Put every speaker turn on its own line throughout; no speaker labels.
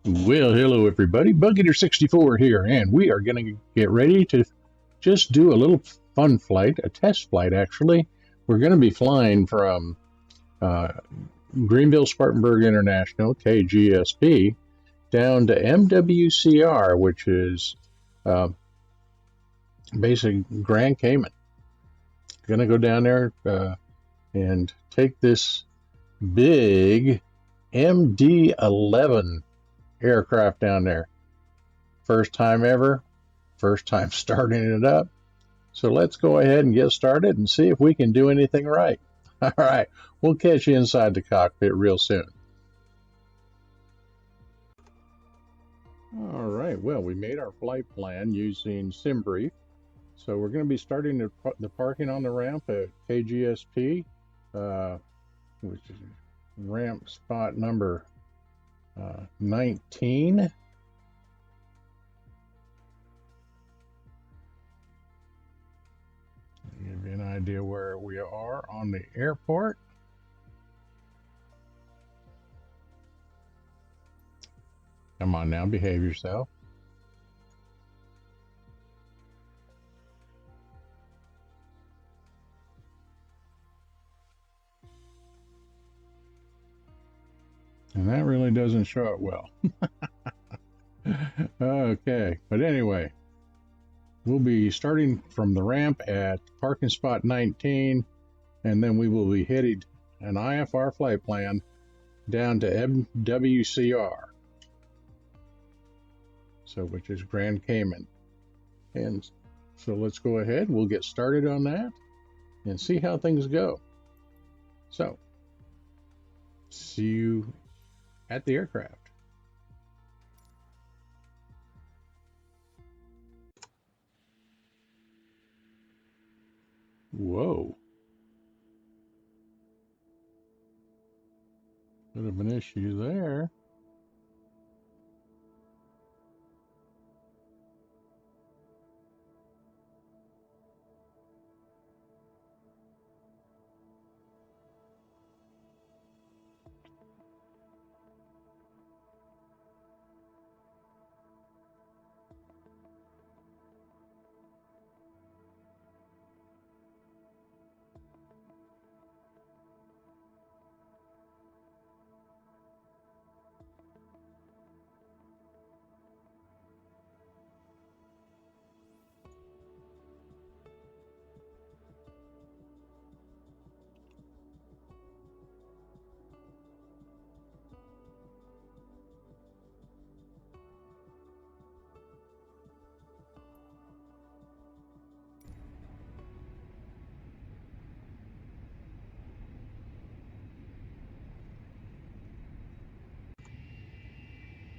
Well, hello everybody, BugEater64 here, and we are going to get ready to just do a little fun flight, a test flight actually. We're going to be flying from Greenville Spartanburg International, KGSP, down to MWCR, which is basically Grand Cayman. Going to go down there and take this big MD-11 aircraft down there. First time ever, first time starting it up. So let's go ahead and get started and see if we can do anything right. All right, we'll catch you inside the cockpit real soon. All right, well, we made our flight plan using SimBrief. So we're going to be starting the parking on the ramp at KGSP, which is ramp spot number 19. Give you an idea where we are on the airport. Come on now, behave yourself. And that really doesn't show it well. Okay, but anyway, we'll be starting from the ramp at parking spot 19, and then we will be headed an IFR flight plan down to MWCR, so which is Grand Cayman. And so let's go ahead, we'll get started on that and see how things go. So, see you at the aircraft. Whoa. Bit of an issue there.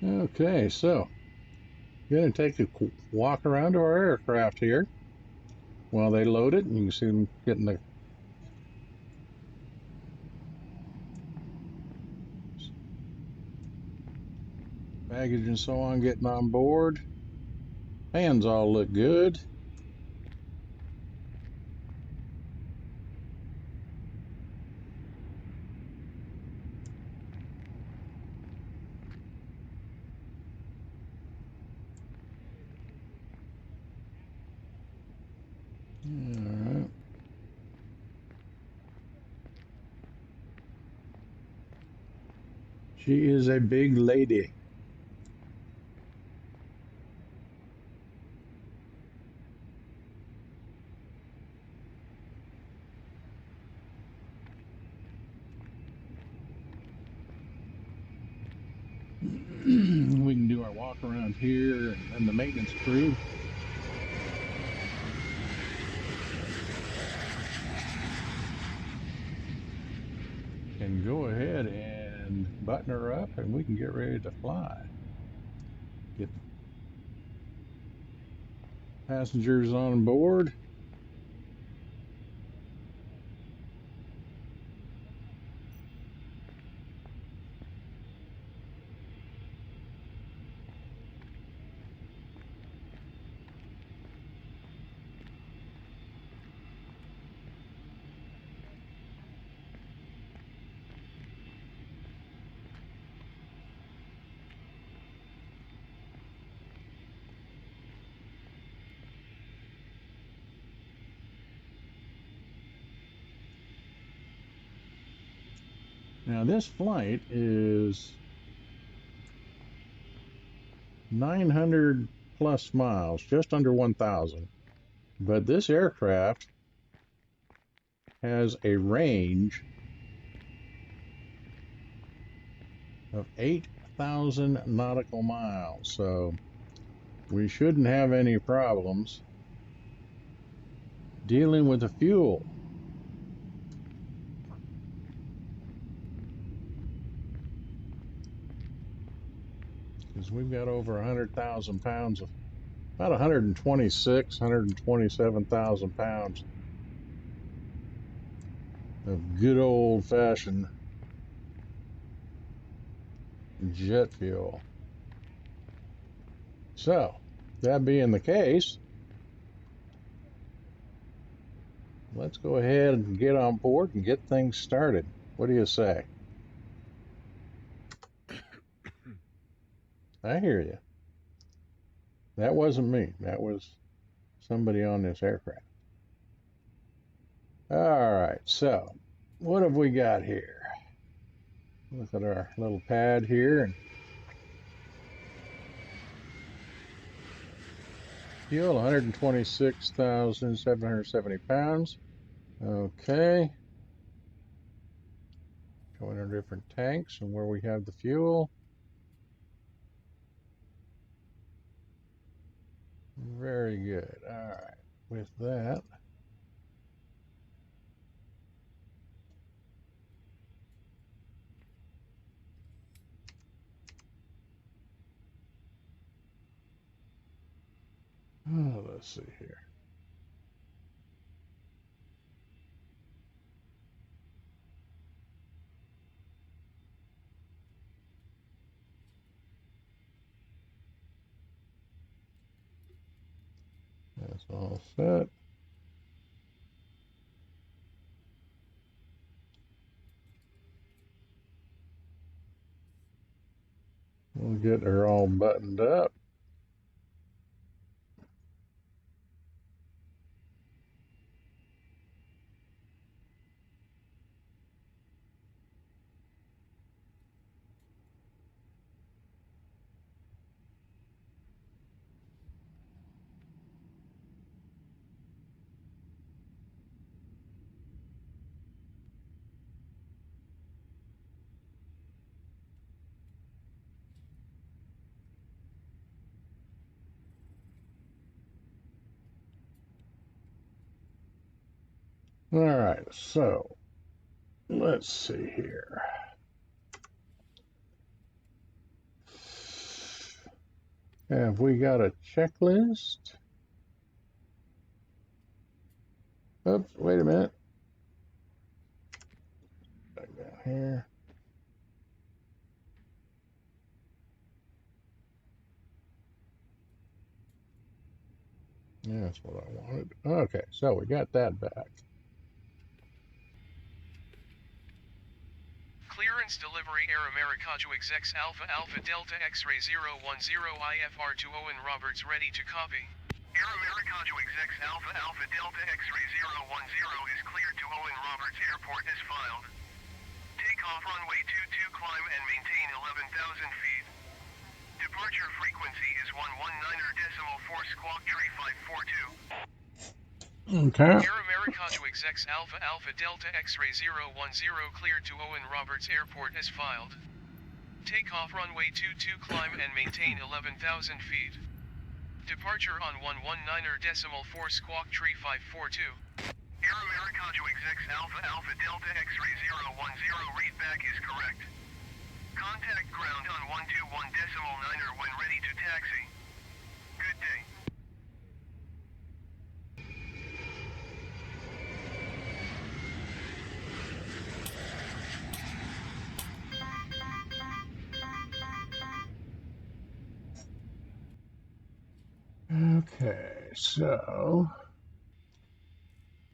Okay, so going to take a walk around to our aircraft here while they load it, and you can see them getting the baggage and so on getting on board. Fans all look good. All right. She is a big lady. We can do our walk around here, and then the maintenance crew can go ahead and button her up, and we can get ready to fly. Get passengers on board. Now this flight is 900 plus miles, just under 1,000. But this aircraft has a range of 8,000 nautical miles, so we shouldn't have any problems dealing with the fuel. Because we've got over 100,000 pounds of, about 126, 127,000 pounds of good old-fashioned jet fuel. So, that being the case, let's go ahead and get on board and get things started. What do you say? I hear you. That wasn't me. That was somebody on this aircraft. All right, so what have we got here? Look at our little pad here. And fuel, 126,770 pounds. Okay. Showing our different tanks and where we have the fuel. Very good. All right. With that, let's see here. That's all set. We'll get her all buttoned up. All right, so let's see here. Have we got a checklist? Oops, wait a minute. Back down here. Yeah, that's what I wanted. Okay, so we got that back.
Clearance delivery Air Americajo execs Alpha Alpha Delta X-ray 010 IFR to Owen Roberts ready to copy. Air Americajo execs Alpha Alpha Delta X-ray 010 is cleared to Owen Roberts Airport as filed. Takeoff runway 22 climb and maintain 11,000 feet. Departure frequency is 119.4 squawk tree 542.
Okay.
Air Americajo execs Alpha Alpha Delta X-ray 010 cleared to Owen Roberts Airport as filed. Takeoff runway 22 climb and maintain 11,000 feet. Departure on 119.4 squawk tree 542. Air Americajo execs Alpha Alpha Delta X-ray 010 readback is correct. Contact ground on 121.9 when ready to taxi. Good day.
Okay, so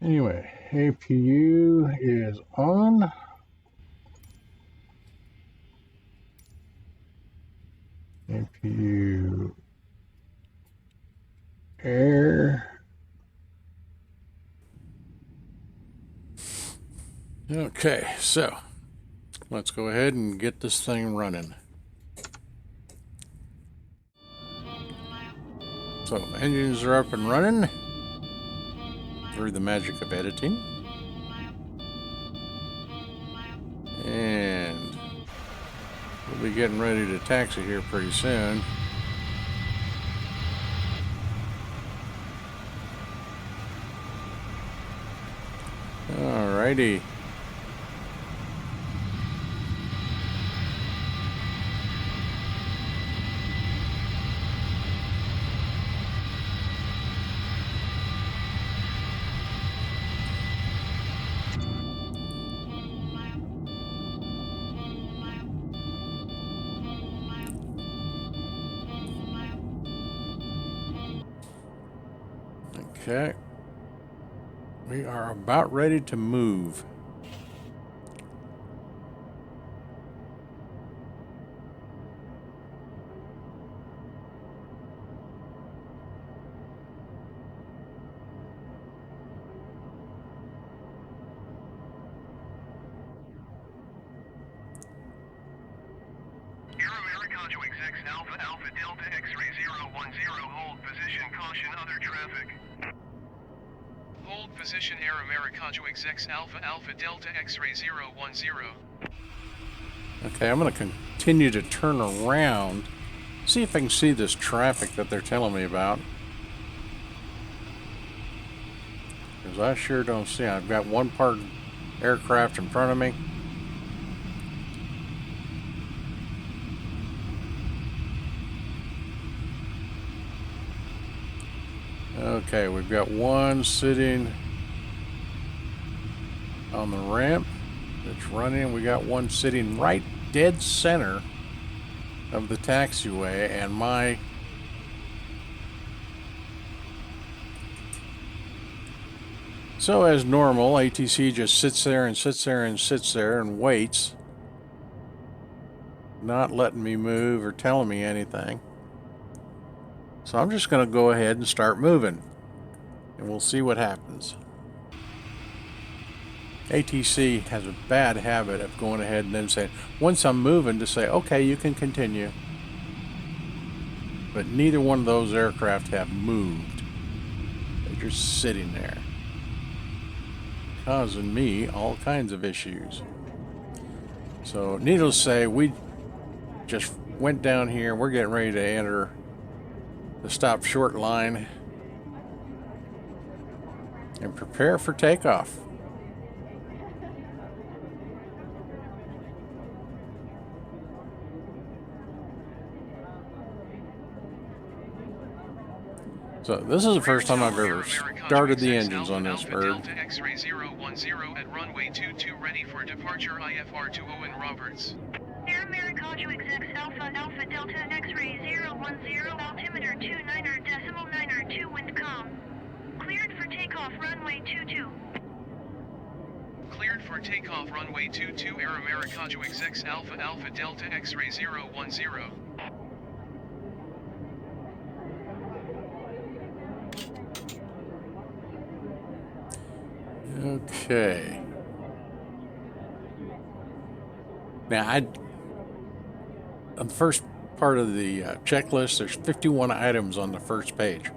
anyway, APU is on. APU air. Okay, so Let's go ahead and get this thing running. So engines are up and running through the magic of editing. And we'll be getting ready to taxi here pretty soon. Alrighty. Okay. We are about ready to move.
Alpha Alpha Delta X-ray 010, hold position, caution other traffic. Hold position, Air Americajo XX Alpha Alpha Delta X-ray 010.
Okay, I'm going to continue to turn around, see if I can see this traffic that they're telling me about. Because I sure don't see it. I've got one parked aircraft in front of me. Okay, we've got one sitting on the ramp that's running. We got one sitting right dead center of the taxiway, and my so as normal, ATC just sits there and sits there and sits there and waits, not letting me move or telling me anything. So I'm just going to go ahead and start moving, and we'll see what happens. ATC has a bad habit of going ahead and then saying, once I'm moving, to say, okay, you can continue. But neither one of those aircraft have moved. They're just sitting there, causing me all kinds of issues. So needless to say, we just went down here. We're getting ready to enter the stop short line and prepare for takeoff. So this is the first time I've ever started the engines on this bird.
Delta X-ray 010 at runway 22 ready for departure IFR to Owen Roberts.
Air Americajo XX Alpha Alpha Delta X-ray 010 altimeter 29.9 wind calm. Cleared for takeoff runway 22.
Cleared for takeoff runway 22 Air Americajo XX Alpha Alpha Delta X-ray 010.
Okay. Now, on the first part of the checklist, there's 51 items on the first page.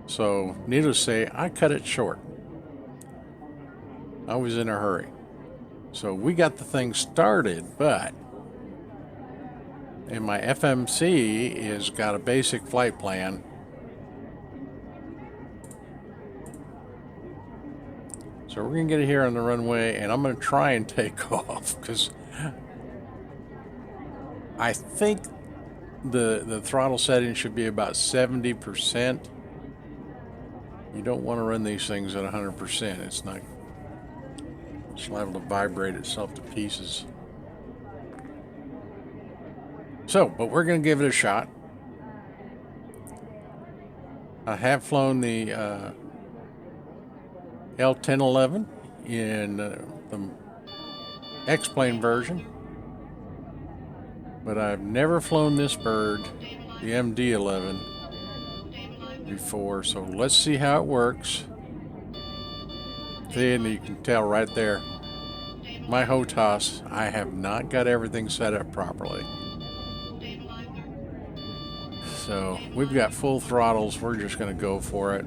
So, needless to say, I cut it short. I was in a hurry. So, we got the thing started, but in my FMC is got a basic flight plan. So we're going to get it here on the runway, and I'm going to try and take off, because I think the throttle setting should be about 70%. You don't want to run these things at 100%. It's not, it's liable to vibrate itself to pieces. So, but we're going to give it a shot. I have flown the L1011 in the X-plane version, but I've never flown this bird, the MD-11, before, so let's see how it works. See, and you can tell right there, my HOTAS, I have not got everything set up properly. So we've got full throttles. We're just going to go for it.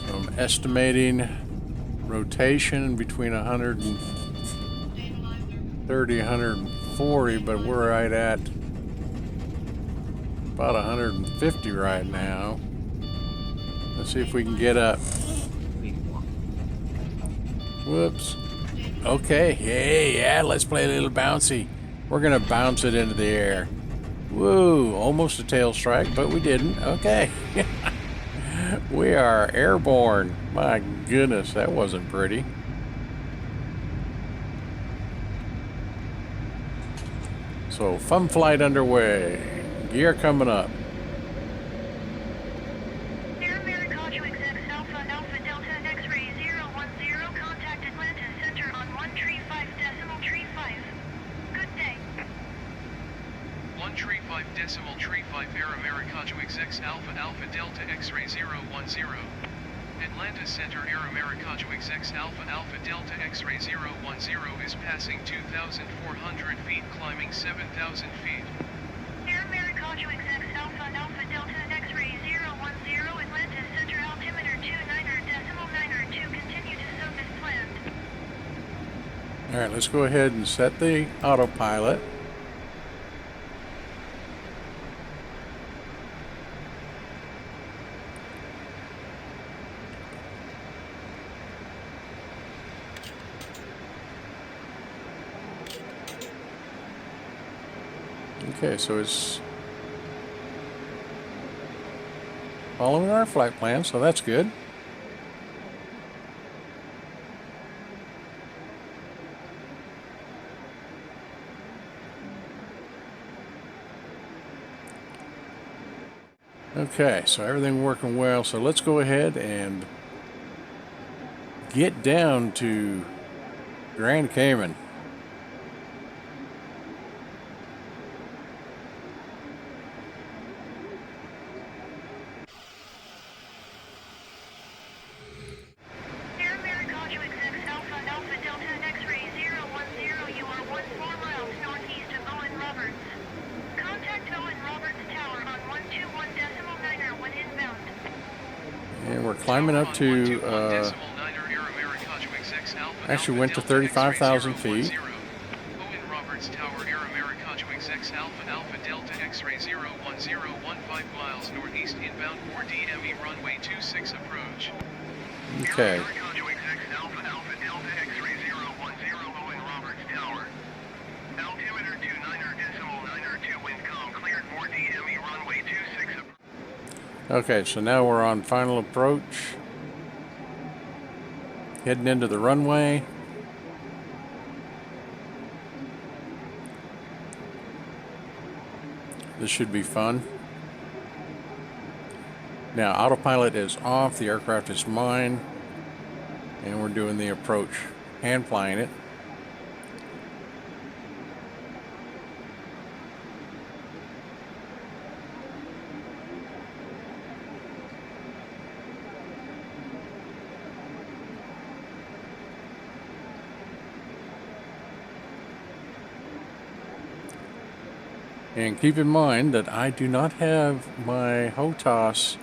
So I'm estimating rotation between 130, 140, but we're right at about 150 right now. Let's see if we can get up. Whoops. Okay, hey, yeah, let's play a little bouncy. We're gonna bounce it into the air. Woo, almost a tail strike, but we didn't. Okay. We are airborne. My goodness, that wasn't pretty. So, fun flight underway. Gear coming up.
Air Americano execs Alpha Alpha Delta X-ray 010, contact Atlanta Center on 135.35. Good day.
135.35 Air Americano execs Alpha Alpha Delta X-ray 010. Atlanta Center Air Americano execs Alpha Alpha Delta X-ray 010 is passing 2,400 feet, climbing 7,000 feet.
Air Americano execs Alpha Alpha Delta X-ray 010, Atlanta Center altimeter 29.92, continue to sub as planned.
Alright, let's go ahead and set the autopilot. Okay, so it's following our flight plan, so that's good. Okay, so everything working well, so let's go ahead and get down to Grand Cayman.
Air Americano execs Alpha Alpha Delta X-ray 010, you are 14 miles northeast of Owen Roberts. Contact Owen Roberts Tower on 121.9 when inbound.
And we're climbing up to, actually went to 35,000 feet.
Owen Roberts Tower Air Americano execs Alpha Alpha Delta X-ray 010, 15 miles northeast inbound 4DME runway 26 approach.
Okay.
Air Americano execs Alpha Alpha Delta X-ray 010, Owen Roberts Tower. Altimeter 29.92, wind calm, cleared 4DME runway 26 approach.
Okay, so now we're on final approach. Heading into the runway. This should be fun. Now, autopilot is off, the aircraft is mine, and we're doing the approach, hand flying it. And keep in mind that I do not have my HOTAS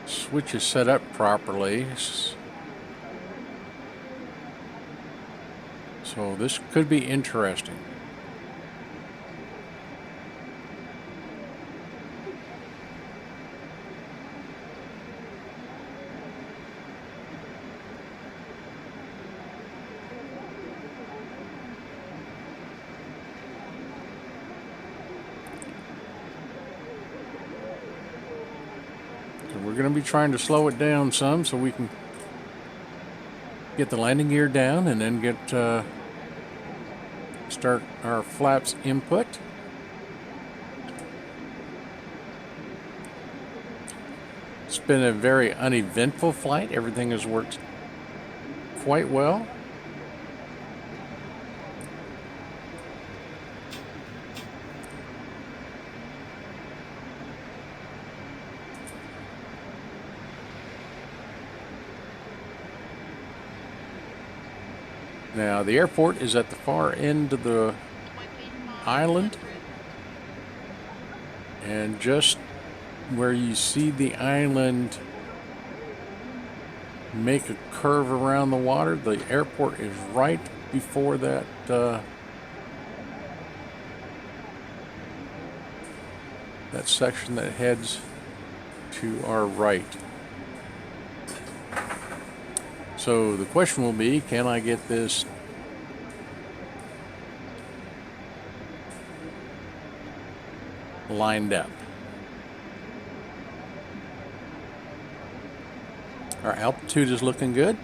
switches set up properly. So this could be interesting. We're going to be trying to slow it down some so we can get the landing gear down and then get start our flaps input. been a very uneventful flight. Everything has worked quite well. Now, the airport is at the far end of the island, and just where you see the island make a curve around the water, the airport is right before that that section that heads to our right. So the question will be, can I get this lined up? Our altitude is looking good.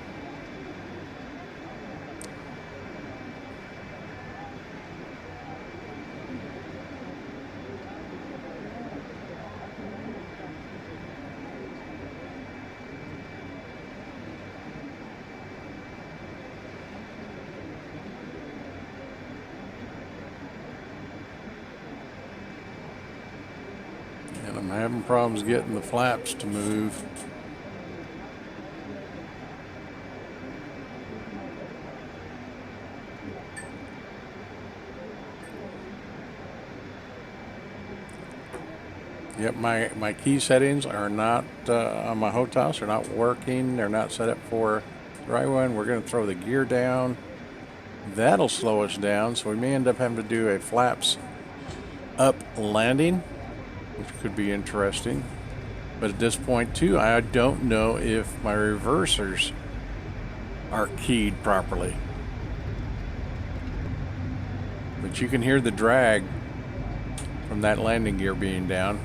And I'm having problems getting the flaps to move. Yep, my key settings are not on my HOTAS are not working. They're not set up for the right one. We're going to throw the gear down. That'll slow us down, so we may end up having to do a flaps up landing, which could be interesting. But at this point too, I don't know if my reversers are keyed properly. But you can hear the drag from that landing gear being down.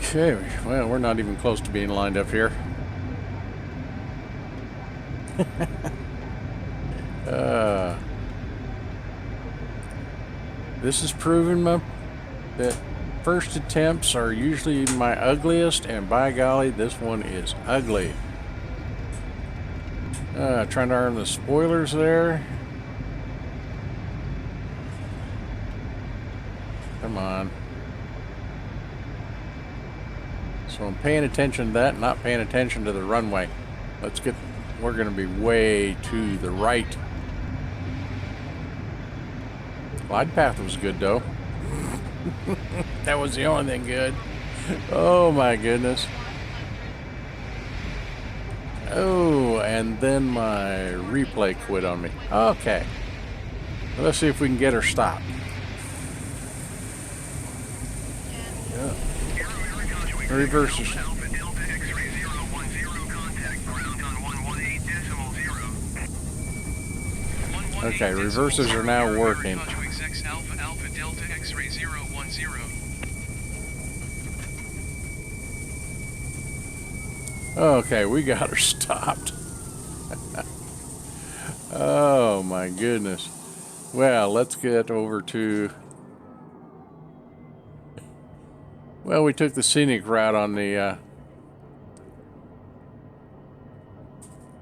Okay, well, we're not even close to being lined up here. This has proven that first attempts are usually my ugliest, and by golly, this one is ugly. Trying to arm the spoilers there. Come on. So I'm paying attention to that, not paying attention to the runway. We're going to be way to the right. Glide path was good though. That was the only thing good. Oh my goodness. Oh, and then my replay quit on me. Okay. Let's see if we can get her stopped. Yeah. Reversers. Okay, reversers are now working. Okay, we got her stopped. Oh my goodness. Well, let's get over to... Well, we took the scenic route on the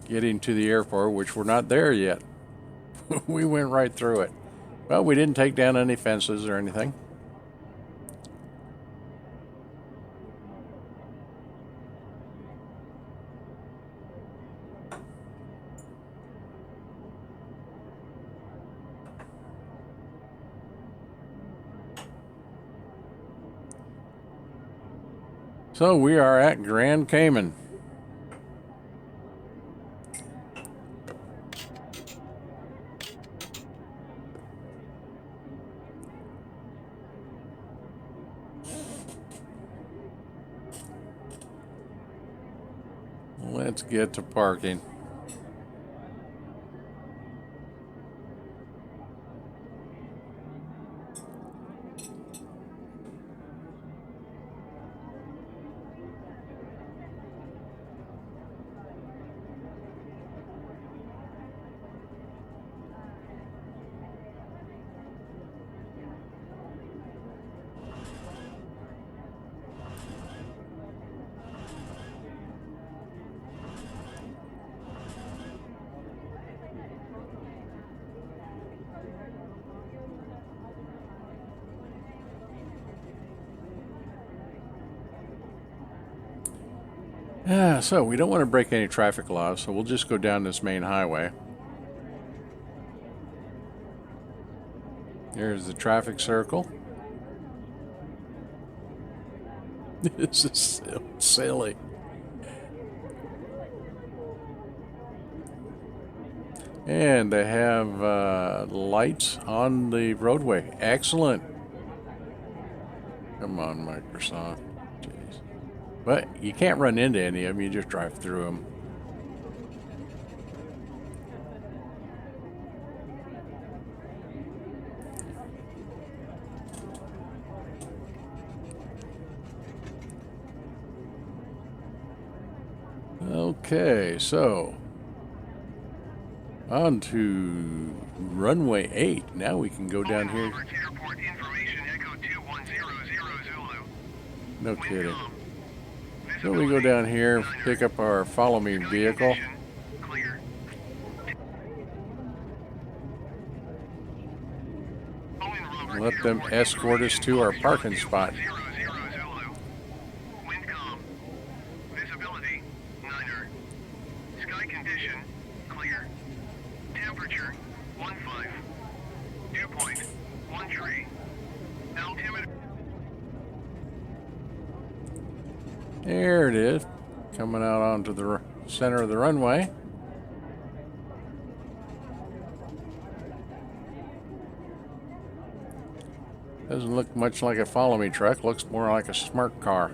getting to the airport, which we're not there yet. We went right through it. Well, we didn't take down any fences or anything. So we are at Grand Cayman. Let's get to parking. So we don't want to break any traffic laws, so we'll just go down this main highway. There's the traffic circle. This is so silly. And they have lights on the roadway. Excellent. Come on, Microsoft. Jeez. But you can't run into any of them, you just drive through them. Okay, so on to runway 8. Now we can go down here.
Airport information Echo 2100 Zulu.
No kidding. So we go down here, pick up our follow me vehicle.
Clear.
Let them escort us to our parking spot.
Wind calm. Visibility, niner. Sky condition, clear. Temperature, 15. Dew point, 13. Altimeter.
There it is, coming out onto the center of the runway. Doesn't look much like a follow me truck, looks more like a smart car.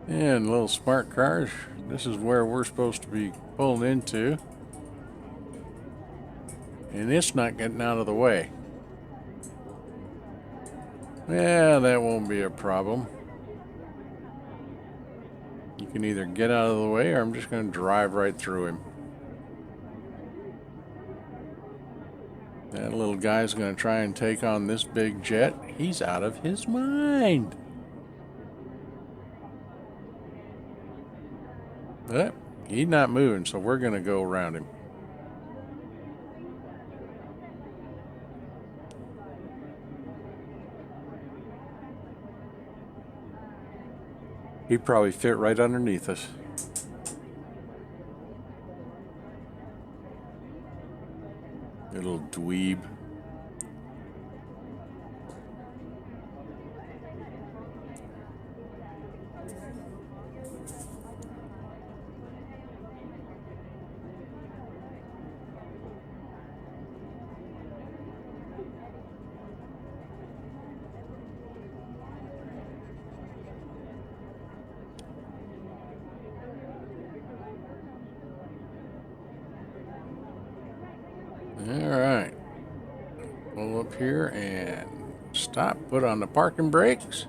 And little smart cars, this is where we're supposed to be pulling into. And it's not getting out of the way. Yeah, that won't be a problem. You can either get out of the way or I'm just going to drive right through him. That little guy's going to try and take on this big jet. He's out of his mind. But he's not moving, so we're going to go around him. He'd probably fit right underneath us. Little dweeb. Alright, pull up here and stop, put on the parking brakes.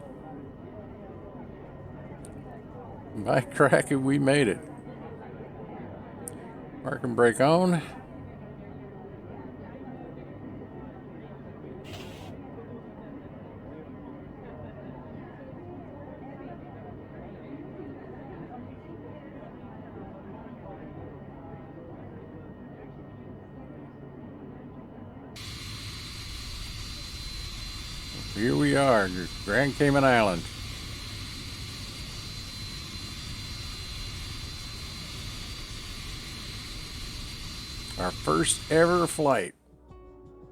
By cracky, we made it. Parking brake on. Here we are, Grand Cayman Island. Our first ever flight.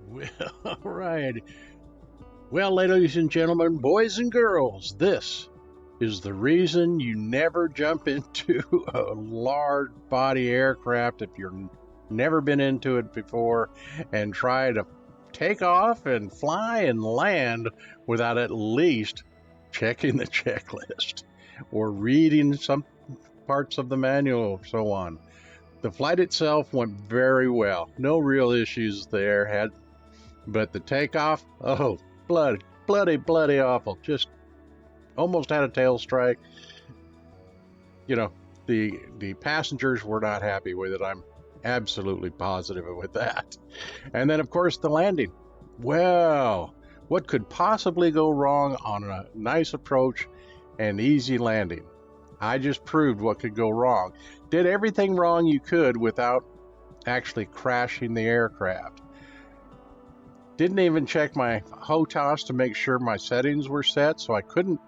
Well, all right. Well, ladies and gentlemen, boys and girls, this is the reason you never jump into a large body aircraft if you've never been into it before and try to take off and fly and land without at least checking the checklist or reading some parts of the manual and so on. The flight itself went very well. No real issues there. But the takeoff, oh, bloody awful. Just almost had a tail strike. You know, the passengers were not happy with it. I'm absolutely positive with that. And then, of course, the landing. Well, what could possibly go wrong on a nice approach and easy landing? I just proved what could go wrong. Did everything wrong you could without actually crashing the aircraft. Didn't even check my HOTAS to make sure my settings were set, so I couldn't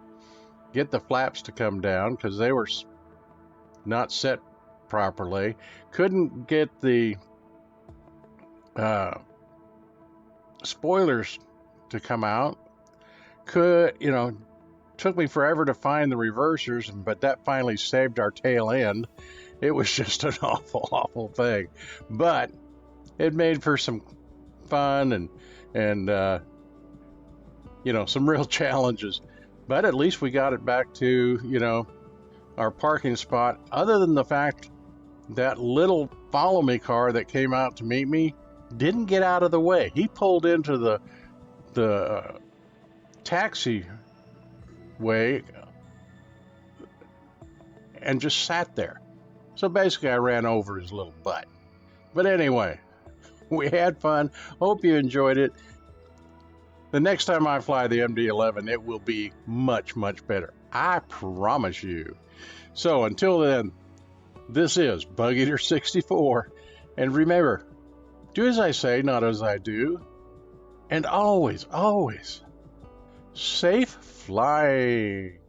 get the flaps to come down because they were not set properly. Couldn't get the spoilers to come out. Took me forever to find the reversers, but that finally saved our tail end. It was just an awful thing, but it made for some fun and some real challenges. But at least we got it back to our parking spot. Other than the fact that little follow me car that came out to meet me didn't get out of the way. He pulled into the taxi way and just sat there. So basically I ran over his little butt. But anyway, we had fun. Hope you enjoyed it. The next time I fly the MD-11, it will be much better. I promise you. So until then, this is Bug Eater 64. And remember, do as I say, not as I do. And always, safe flying.